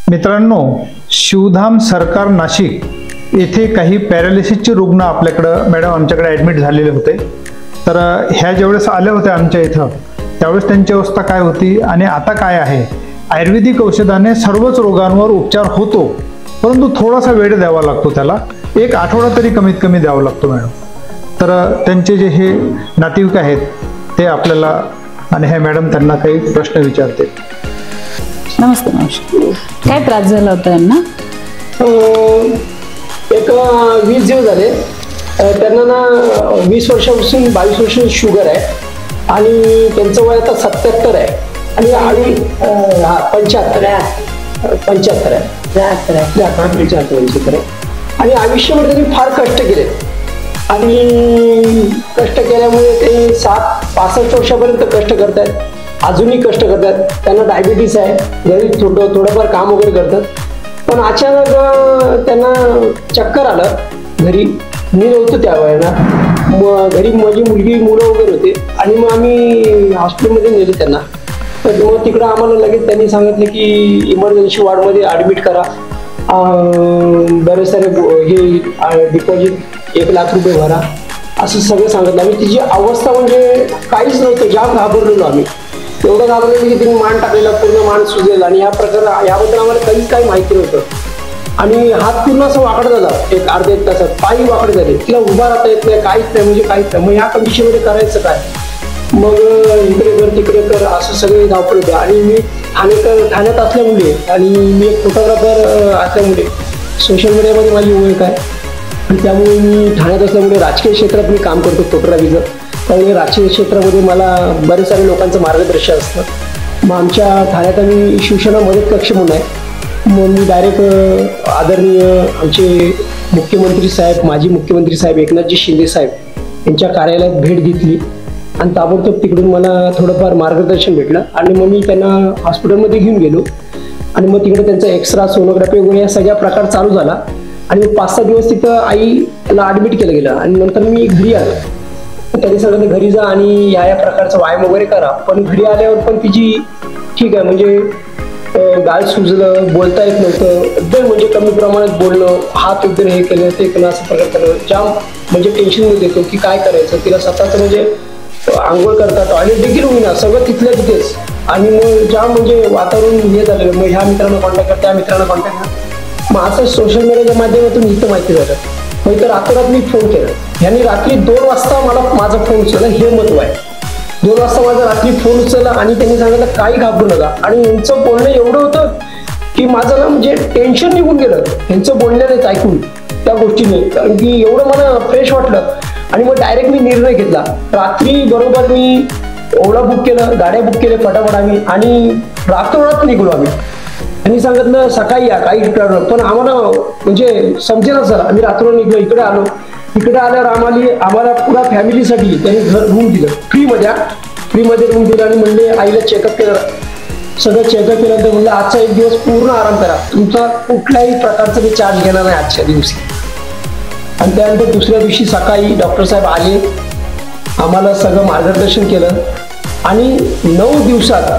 मित्रांनो, शिवधाम सरकार नाशिक येथे काही पॅरालिसिसचे रुग्ण आपल्याकडं मॅडम आमच्याकडे ॲडमिट झालेले होते. तर ह्या ज्यावेळेस आल्या होत्या आमच्या इथं त्यावेळेस त्यांची अवस्था काय होती आणि आता काय आहे. आयुर्वेदिक औषधाने सर्वच रोगांवर उपचार होतो, परंतु थोडासा वेळ द्यावा लागतो, त्याला एक आठवडा तरी कमीत कमी द्यावा लागतो मॅडम. तर त्यांचे जे हे नातेवाईक आहेत ते आपल्याला आणि हे मॅडम त्यांना काही प्रश्न विचारते. नमस्ते नमस्कार. काय त्रास झाला होता यांना? एक 20 दिवस झाले. त्यांना ना 20 वर्षापासून 22 वर्ष शुगर आहे आणि त्यांचं वय आता 77 आहे आणि 75 आहे आणि आयुष्यामध्ये त्यांनी फार कष्ट केले आणि कष्ट केल्यामुळे ते 65 वर्षापर्यंत कष्ट करतात, अजूनही कष्ट करतात. त्यांना डायबिटीस आहे, घरी थोडंफार काम वगैरे करतात. पण अचानक त्यांना चक्कर आलं. घरी मी नव्हतो त्या वेळेला, घरी माझी मुलं वगैरे होते आणि मग आम्ही हॉस्पिटलमध्ये नेलं त्यांना. तर मग तिकडं आम्हाला लगेच त्यांनी सांगितलं की इमर्जन्सी वॉर्डमध्ये ॲडमिट करा, बरेच सारे हे डिपॉझिट 1 लाख रुपये भरा, असं सगळं सांगितलं. आम्ही तिची अवस्था म्हणजे काहीच नव्हतं, जाम घाबरलेलो आम्ही. एवढं घाबरलेलं की तिने मान टाकलेला, पूर्ण मान सुजलेला आणि याबद्दल आम्हाला काहीच काही माहिती नव्हतं. आणि हात पूर्ण असं वाकड झाला, एक अर्ध्या 1 तासात पायी वाकड झाले, तिला उभा राहता येत नाही, काहीच नाही, म्हणजे काहीच नाही. मग ह्या कंडिशनमध्ये करायचं काय? मग इकडे कर तिकडे कर असं सगळे धावपळ होते. आणि मी ठाण्यात असल्यामुळे आणि मी एक फोटोग्राफर असल्यामुळे सोशल मीडियामध्ये माझी ओळख आहे आणि त्यामुळे मी ठाण्यात असल्यामुळे राजकीय क्षेत्रात मी काम करतो फोटोग्राफीचं. त्यामुळे राजकीय क्षेत्रामध्ये मला बरेच सारे लोकांचं मार्गदर्शन असतं. मग आमच्या ठाण्यात आम्ही शिवसेना मदत कक्ष म्हणून आहे. मग मी डायरेक्ट आदरणीय आमचे मुख्यमंत्री साहेब, माजी मुख्यमंत्री साहेब एकनाथजी शिंदे साहेब यांच्या कार्यालयात भेट घेतली आणि ताबडतोब तिकडून मला थोडंफार मार्गदर्शन भेटलं आणि मग मी त्यांना हॉस्पिटलमध्ये घेऊन गेलो आणि मग तिकडे त्यांचा एक्सरा, सोनोग्राफी वगैरे या सगळ्या प्रकार चालू झाला आणि मग 5-6 दिवस तिथं आईला ॲडमिट केलं गेलं आणि नंतर मी घरी आलो. त्यांनी सांगितलं घरी जा आणि या प्रकारचा व्यायाम वगैरे करा. पण घरी आल्यावर पण तिची ठीक आहे, म्हणजे गाल सुजलं, बोलता येत नव्हतं, एकदम म्हणजे कमी प्रमाणात बोलणं, हात वगैरे हे केलं ते केलं, असं प्रकार केलं. जाम म्हणजे टेन्शनमध्ये येतो की काय करायचं. तिला स्वतःचं म्हणजे आंघोळ करता, टॉयलेट देखील होईना, सगळं तिथल्या तिथेच. आणि मग जाम म्हणजे वातावरण हे झालेलं. मग ह्या मित्रांना कॉन्टॅक्ट कर, त्या मित्रांना कॉन्टॅक्ट कर. मग असं सोशल मीडियाच्या माध्यमातून इथं माहिती झालं. मग इथं रातोरात मी फोन केला. यांनी रात्री 2 वाजता मला माझा फोन उचलला, हे महत्व आहे. 2 वाजता माझा रात्री फोन उचलला आणि त्यांनी सांगितलं काही घाबरू नका. आणि यांचं बोलणं एवढं होतं की माझं ना म्हणजे टेन्शन निघून गेलं यांचं बोलण्यानेच ऐकून त्या गोष्टीने, कारण की एवढं मला फ्रेश वाटलं. आणि मग डायरेक्ट मी निर्णय घेतला. रात्री बरोबर मी ओला बुक केलं, गाड्या बुक केल्या फटाफट आम्ही आणि रातोरात निघलो आम्ही. त्यांनी सांगितलं सकाळी या, काही कळलं. पण आम्हाला म्हणजे समजेना सर, आम्ही रात्र निघलो, इकडे आलो. इकडे आल्यावर आम्हाला पुरा फॅमिलीसाठी त्यांनी रूम दिलं, फ्रीमध्ये रूम दिलं आणि म्हणले आईला चेकअप केलं, सगळं चेकअप केलं. तर म्हणलं आजचा 1 दिवस पूर्ण आराम करा, तुमचा कुठल्याही प्रकारचा मी चार्ज घेणार नाही आजच्या दिवशी. आणि त्यानंतर दुसऱ्या दिवशी सकाळी डॉक्टर साहेब आले, आम्हाला सगळं मार्गदर्शन केलं आणि 9 दिवसात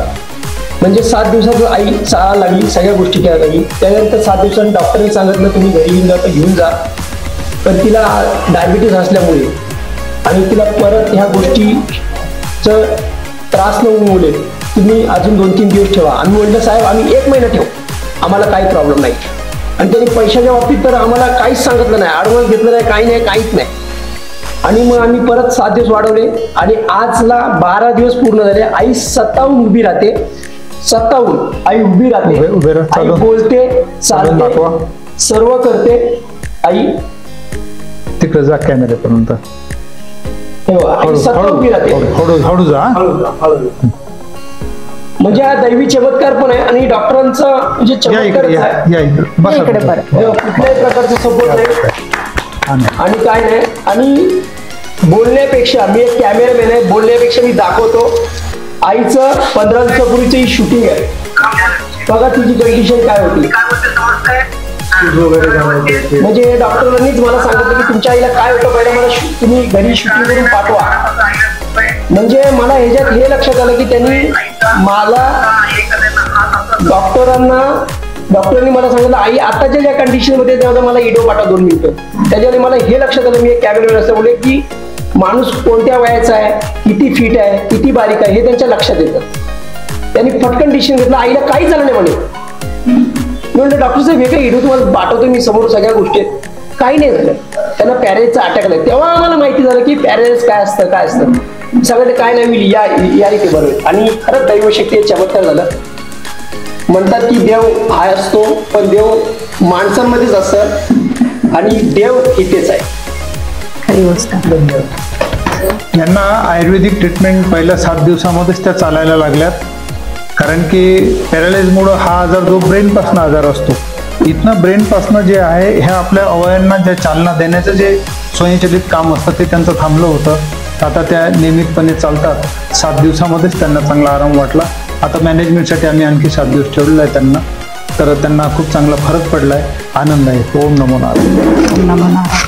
म्हणजे 7 दिवसात आई चालायला लागली, सगळ्या गोष्टी करायला लागली. त्यानंतर 7 दिवसांनी डॉक्टरने सांगितलं तुम्ही घरी घेऊन जा, तर घेऊन जा. पण तिला डायबिटीस असल्यामुळे आणि तिला परत ह्या गोष्टीचं त्रास न होऊमुळे तुम्ही अजून 2-3 दिवस ठेवा. आम्ही म्हटलं साहेब आम्ही 1 महिना ठेवू, आम्हाला काही प्रॉब्लेम नाही. आणि त्यांनी पैशाच्या बाबतीत तर आम्हाला काहीच सांगितलं नाही, ॲडव्हान्स घेतलं नाही, काही नाही, काहीच नाही. आणि मग आम्ही परत 7 दिवस वाढवले आणि आजला 12 दिवस पूर्ण झाले. आई स्वतःहून उभी राहते, स्वतःहून आई उभी राहते, आई बोलते, चालते, सर्व करते. आई तिकडे जा कॅमेऱ्यापर्यंत, स्वतः उभी राहते. हळू जा. म्हणजे हा दैवी चमत्कार पण आहे आणि डॉक्टरांचा म्हणजे चमत्कार कुठल्याही प्रकारचा सपोर्ट नाही आणि काय नाही. आणि बोलण्यापेक्षा मी एक कॅमेरामॅन आहे, बोलण्यापेक्षा मी दाखवतो. आईचं 15 दिवसापूर्वीचं ही शूटिंग आहे, बघा तिची कंडिशन काय होती. म्हणजे डॉक्टरांनीच मला सांगितलं की तुमच्या आईला काय होतं, पहिलं मला तुम्ही घरी शूटिंग करून पाठवा. म्हणजे मला ह्याच्यात हे लक्षात आलं की त्यांनी मला डॉक्टरांना डॉक्टरांनी मला सांगितलं आई आताच्या ज्या कंडिशनमध्ये तेव्हा मला इडो पाठवा 2 मिनिटं. त्याच्याने मला हे लक्षात आलं, मी एक कॅबिनेट असं बोलले की माणूस कोणत्या वयाचा आहे, किती फिट आहे, किती बारीक आहे हे त्यांच्या लक्षात येतं. त्यांनी फटकन डिसिजन घेतलं, आईला काही झालं नाही म्हणे. मी म्हणलं डॉक्टर साहेब हे काय इडो तुम्हाला पाठवतो मी समोर सगळ्या गोष्टी, काही नाही झालं. त्यांना पॅरेसचा अटॅक आला. तेव्हा आम्हाला माहिती झालं की पॅरेस काय असतं. सगळं काय नाही मी या इथे बरोबर. आणि खरंच दैवशक्ती चमत्कार झाला. म्हणतात की देव हा असतो पण देव माणसांमध्येच असतं आणि देव इथेच आहे. खरी गोष्ट. धन्यवाद. यांना आयुर्वेदिक ट्रीटमेंट पहिल्या 7 दिवसामध्येच त्या चालायला लागल्यात. कारण की पॅरालाइजमुळं हा आजार जो ब्रेनपासून आजार असतो, इथनं ब्रेनपासनं जे आहे ह्या आपल्या अवयवांना जे चालना देण्याचं जे स्वयंचलित काम असतं ते त्यांचं थांबलं होतं. आता त्या नियमितपणे चालतात. 7 दिवसामध्येच त्यांना चांगला आराम वाटला. आता मॅनेजमेंटसाठी आम्ही आणखी 7 दिवस ठेवलेला आहे त्यांना. तर त्यांना खूप चांगला फरक पडला आहे. आनंद आहे. ओम नमो नारायण. नमो नारायण.